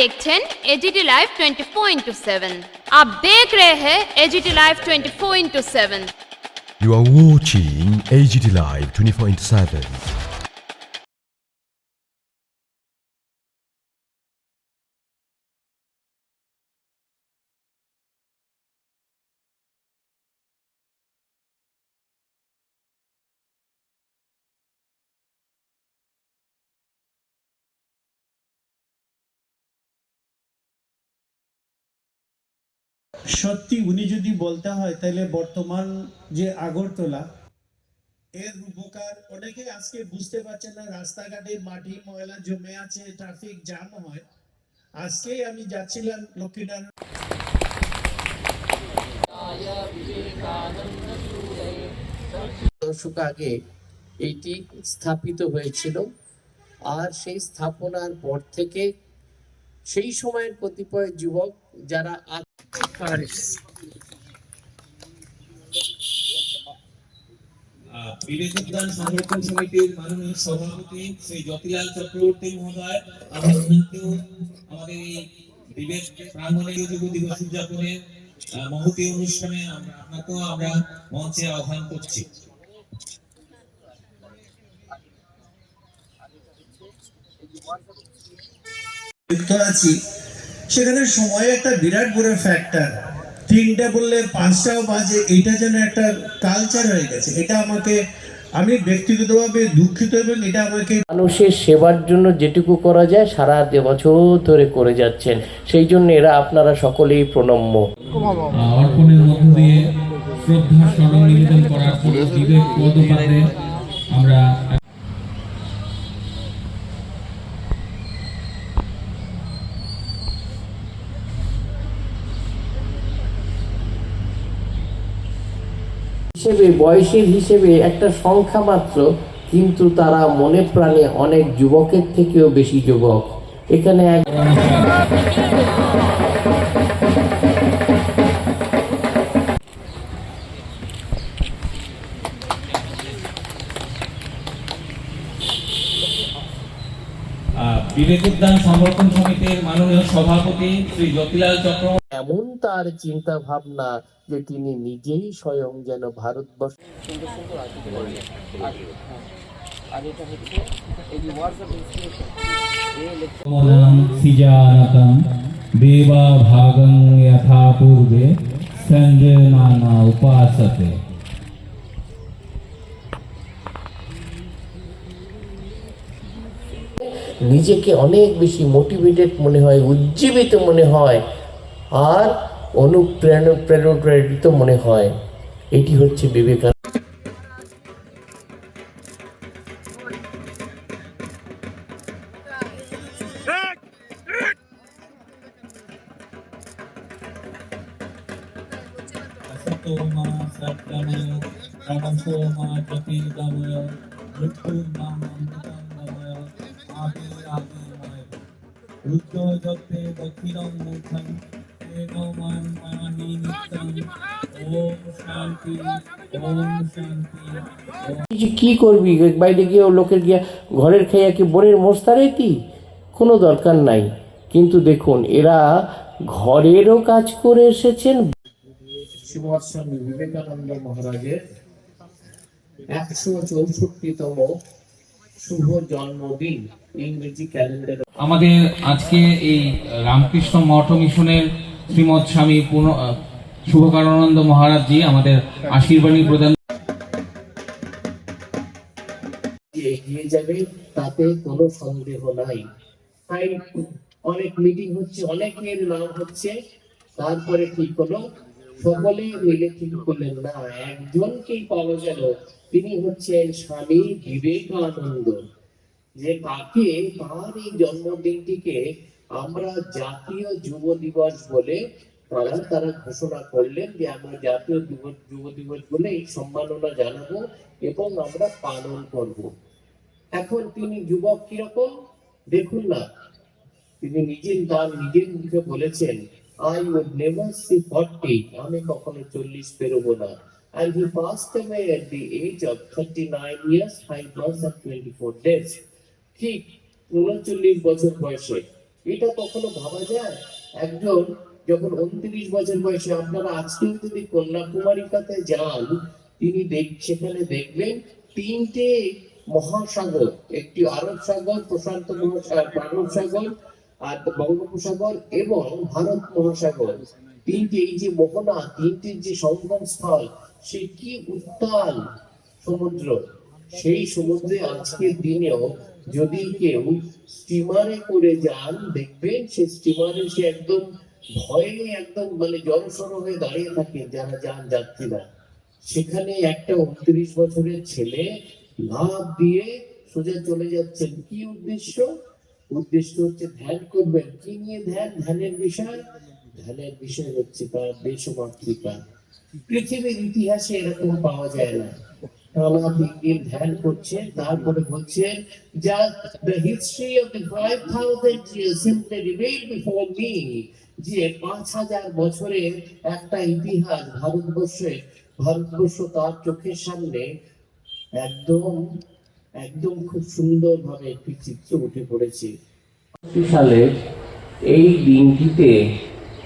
देखছেন AGT live 24/7। आप देख रहे हैं AGT live 24/7। You are watching AGT Live 24/7. সত্যি উনি যদি বলতে হয় তাহলে বর্তমান যে আগরতলা এর রূপকার অনেকে আজকে বুঝতে পারছেন না। রাস্তাঘাটে মাটি ময়লা জমে আছে, ট্রাফিক জ্যাম হয়। আজকেই আমি যাচ্ছিলাম লক্ষ্মীনারায়ণ দশক আগে এইটি স্থাপিত হয়েছিল, আর সেই স্থাপনার পর থেকে সেই সময়ের কতিপয় যুবক যারা বিবেক উদ্যান সংরক্ষণ সমিতির মাননীয় সভাপতি শ্রী জ্যোতিলাল চক্রবর্তী মহোদয় আমাদের এই বিবেক প্রাঙ্গণে যুব দিবস উদযাপনের মহতী অনুষ্ঠানে আপনাকেও আমরা মঞ্চে আহ্বান করছি। আছি সেখানে সময় একটা বিরাট বড় ফ্যাক্টর। 3টা বললে 5টাও বাজে, এটা যেন একটা কালচার হয়ে গেছে। এটা আমি ব্যক্তিগতভাবে দুঃখিত এবং এটা আমাকে মানুষের সেবার জন্য যেটুকু করা যায় সারা বছর ধরে করে যাচ্ছেন, সেই জন্য এরা আপনারা সকলেই প্রণম্য। অর্পণের মধ্য দিয়ে শ্রদ্ধা স্মরণ নিবেদন করার জন্য বিবেক পদপাতে আমরা হিসেবে বয়সের হিসেবে একটা সংখ্যা মাত্র, কিন্তু তারা মনে প্রাণে অনেক যুবকের থেকেও বেশি যুবক। এখানে বিবেক উদ্যান সংরক্ষণ সমিতির মাননীয় সভাপতি শ্রী জ্যোতিলাল চক্রবর্তী এমন তার চিন্তা ভাবনা যে তিনি নিজেই স্বয়ং যেন ভারতবর্ষ দেবা ভাগং যথা পূর্বে সঞ্জনানা উপাসতে। নিজেকে অনেক বেশি মোটিভেটেড মনে হয়, উজ্জীবিত মনে হয়, আর প্রেরিত মনে হয়। এটি হচ্ছে বিবেকানন্দ। কি করবি বাইরে গিয়ে লোকের গিয়া ঘরের খাইয়া কি বোনের মোস্তারেতি, কোনো দরকার নাই। কিন্তু দেখুন এরা ঘরেরও কাজ করে এসেছেন। শ্রীমৎ স্বামী বিবেকানন্দ মহারাজের 164তম শুভ জন্মদিন ইংরেজি ক্যালেন্ডারে। আমাদের আজকে এই রামকৃষ্ণ মঠ মিশনের শ্রীমৎ স্বামী শুভকারানন্দ মহারাজ জি আমাদের আশীর্বাণী প্রদান এগিয়ে যাবে, তাতে কোনো সন্দেহ নাই। তাই অনেক মিটিং হচ্ছে, অনেকের নাম হচ্ছে, তারপরে ঠিক হলো সকলে মিলে ঠিক করলেন না, একজনকেই পাওয়া গেল, তিনি হচ্ছেন স্বামী বিবেকানন্দ। যে তাকে, তার এই জন্মদিনটিকে আমরা জাতীয় যুব দিবস বলে তারা ঘোষণা করলেন যে আমরা জাতীয় যুব দিবস বলে এই সম্মাননা জানাবো এবং আমরা পালন করব। এখন তিনি যুবক কিরকম দেখুন না, তিনি নিজের মুখে বলেছেন, I would never see 40, আমি কখনো 40 পেরোবো না। And he passed away at the age of 39 years, 5 months and 24 days. ঠিক 39 বছর বয়সে এটা কখনো ভাবা যায়? একজন যখন 29 বছর বয়সে, আপনারা আজকেও যদি কন্যাকুমারিকাতে যান, তিনি সেখানে দেখবেন তিনটে মহাসাগর, একটি আরব সাগর, প্রশান্ত আরব সাগর আর বঙ্গোপসাগর এবং ভারত মহাসাগর, তিনটে এই যে মোহনা, তিনটির যে সঙ্গম স্থল, সে কি উত্তাল সমুদ্র। সেই সমুদ্রে আজকের দিনেও যদি কেউ স্টিমারে করে যান, দেখবেন সে স্টিমারে সে একদম ভয়ে একদম মানে জড়সড় হয়ে দাঁড়িয়ে থাকে যারা যান যাত্রীরা। সেখানে একটা 29 বছরের ছেলে লাফ দিয়ে সোজা চলে যাচ্ছেন। কি উদ্দেশ্য? উদ্দেশ্য হচ্ছে ধ্যান করবেন। কি নিয়ে ধ্যান? ধ্যানের বিষয়, ধ্যানের বিষয় হচ্ছে তার দেশমাতৃকা। পৃথিবীর ইতিহাসে এরকম পাওয়া যায় না। টানা 3 দিন ধ্যান করছেন, তারপরে বলছেন যা the history of the 5000 years simply revealed before me, যে 5000 বছরের একটা ইতিহাস ভারতবর্ষ তার চোখের সামনে একদম একদম খুব সুন্দর ভাবে একটি চিত্র উঠে পড়েছে। সালে এই দিনটিতে,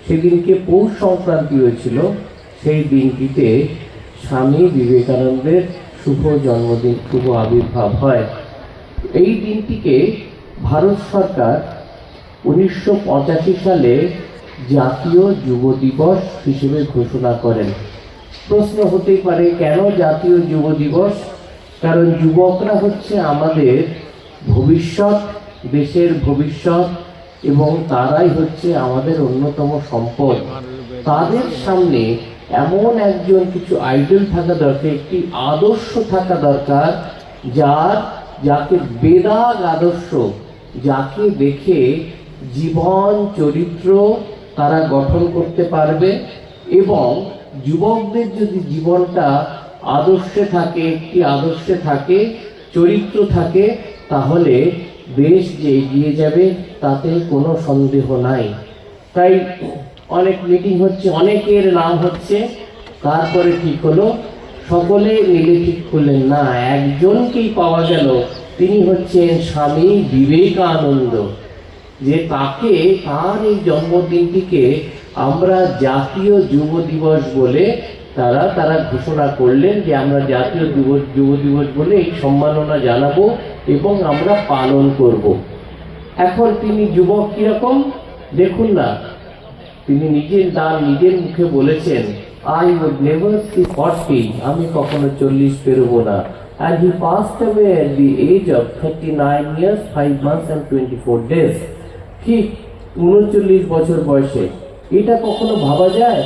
সেদিনকে পৌষ সংক্রান্তি হয়েছিল, সেই দিনটিতে স্বামী বিবেকানন্দের শুভ জন্মদিন, শুভ আবির্ভাব হয়। এই দিনটিকে ভারত সরকার 1985 সালে জাতীয় যুব দিবস হিসেবে ঘোষণা করেন। প্রশ্ন হতেই পারে কেন জাতীয় যুব দিবস? কারণ যুবকরা হচ্ছে আমাদের ভবিষ্যৎ, দেশের ভবিষ্যৎ, এবং তারাই হচ্ছে আমাদের অন্যতম সম্পদ। তাদের সামনে এমন একজন কিছু আইডল থাকা দরকার, একটি আদর্শ থাকা দরকার, যাকে বেদাগ আদর্শ, যাকে দেখে জীবন চরিত্র তারা গঠন করতে পারবে। এবং যুবকদের যদি জীবনটা আদর্শে থাকে, একটি আদর্শে থাকে, চরিত্র থাকে, তাহলে দেশ যে এগিয়ে যাবে তাতে কোনো সন্দেহ নাই। তাই অনেক মিটিং হচ্ছে, অনেকের নাম হচ্ছে, তারপরে ঠিক হলো, সকলে মিলে ঠিক করলেন না, একজনকেই পাওয়া গেল, তিনি হচ্ছেন স্বামী বিবেকানন্দ। যে তাকে, তার এই জন্মদিনটিকে আমরা জাতীয় যুব দিবস বলে তারা ঘোষণা করলেন যে আমরা জাতীয় যুব দিবস বলে এই সম্মাননা জানাবো এবং আমরা পালন করব। এখন তিনি যুবক কিরকম দেখুন না, তিনি নিজের মুখে বলেছেন, I would never see 40, আমি কখনো 40 পেরোবো না। And he passed away at the age of 39 years, 5 months and 24 days. ঠিক 39 বছর বয়সে। এটা কখনো ভাবা যায়?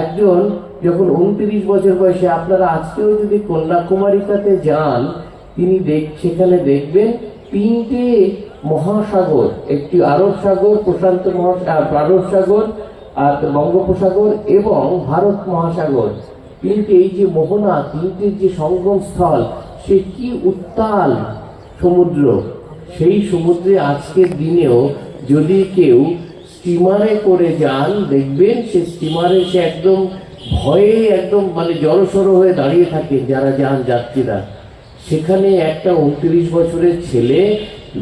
একজন যখন 29 বছর বয়সে, আপনারা আজকেও যদি কন্যাকুমারিকাতে যান, তিনি সেখানে দেখবেন তিনটে মহাসাগর, একটি আরব সাগর, প্রশান্ত আরব সাগর আর বঙ্গোপসাগর এবং ভারত মহাসাগর, তিনটে এই যে মোহনা, তিনটির যে সঙ্গম স্থল, সে কি উত্তাল সমুদ্র। সেই সমুদ্রে আজকের দিনেও যদি কেউ স্টিমারে করে যান, দেখবেন সে স্টিমারে সে একদম ভয়ে একদম মানে জড়সড় হয়ে দাঁড়িয়ে থাকে যারা যান যাত্রীরা। সেখানে একটা 29 বছরের ছেলে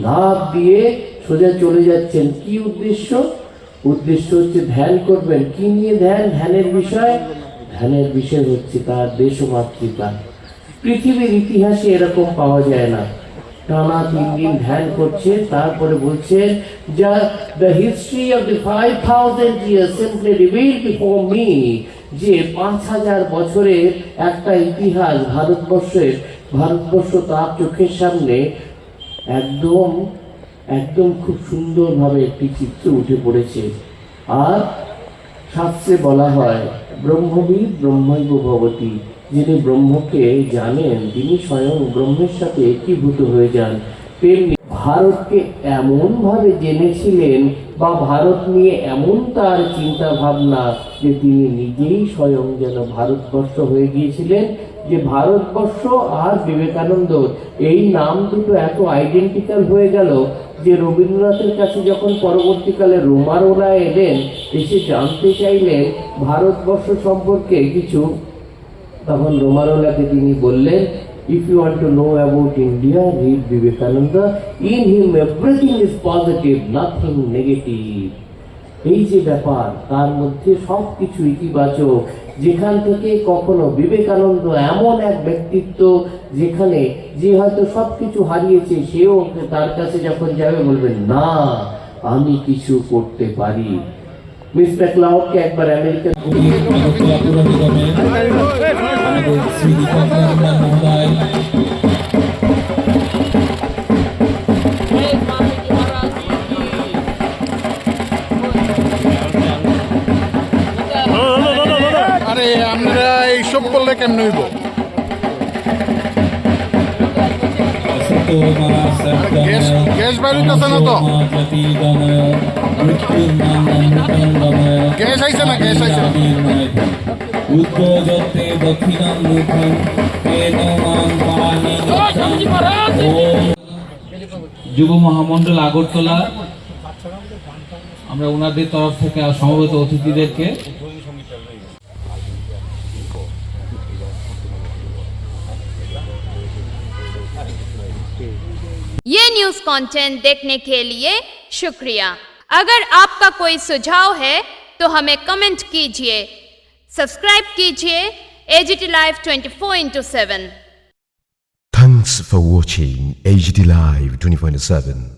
লাফ দিয়ে সোজা চলে যাচ্ছেন। কি উদ্দেশ্য? উদ্দেশ্য হচ্ছে ধ্যান করবেন। কি নিয়ে ধ্যান? ধ্যানের বিষয়, ধ্যানের বিষয় হচ্ছে তার দেশমাতৃকা। পৃথিবীর ইতিহাসে এরকম পাওয়া যায় না। টানা 3 দিন ধ্যান করছে, তারপরে বলছেন যা the history of the 5000 years simply revealed before me, যে 5000 বছরের একটা ইতিহাস ভারতবর্ষ তার চোখের সামনে একদম খুব সুন্দরভাবে একটি চিত্র উঠে পড়েছে। আর শাস্ত্রে বলা হয় ব্রহ্মবিদ ব্রহ্মৈব ভবতি, যিনি ব্রহ্মকে জানেন তিনি স্বয়ং ব্রহ্মের সাথে একীভূত হয়ে যান। তেমনি ভারতকে এমন ভাবে জেনেছিলেন বা ভারত নিয়ে এমন তার চিন্তা ভাবনা যে তিনি নিজেই স্বয়ং যেন ভারতবর্ষ হয়ে গিয়েছিলেন। যে ভারতবর্ষ আর বিবেকানন্দ এই নাম দুটো এত আইডেন্টিক্যাল হয়ে গেল যে রবীন্দ্রনাথের কাছে যখন পরবর্তীকালে রোমারোলা এলেন, এসে জানতে চাইলেন ভারতবর্ষ সম্পর্কে কিছু, তখন রোমারোলাকে তিনি বললেন If you want to know about India, read Vivekananda. In him everything is positive, nothing negative. এই যে ব্যাপার, তার মধ্যে সব কিছু ইতিবাচক। যেখান থেকে কখনো বিবেকানন্দ এমন এক ব্যক্তিত্ব, যেখানে যে হয়তো সবকিছু হারিয়েছে, সেও তার কাছে যখন যাবে বলবেন না আমি কিছু করতে পারি। মিস ম্যাকলাউডকে একবার আমেরিকা আগরতলা পুর নিগমের আমাদের শ্রী দীপক রাজমান মহোদয় আরে আমরা এইসব করলে কেমন হইব? গ্যাস বাড়িতেছে না তো? গ্যাস আইছে না? গ্যাস আইছে না? উদ্যোজতে দক্ষিণামুখম কেনমাং পানি যুব মহামণ্ডল আগরতলা, আমরা ওনাদের তরফ থেকে সমবেত অতিথিদেরকে ये न्यूज़ कंटेंट देखने के लिए शुक्रिया। अगर आपका कोई सुझाव है तो हमें कमेंट कीजिए, सब्सक्राइब कीजिए AGT Live 24/7। Thanks for watching AGT Live 24/7.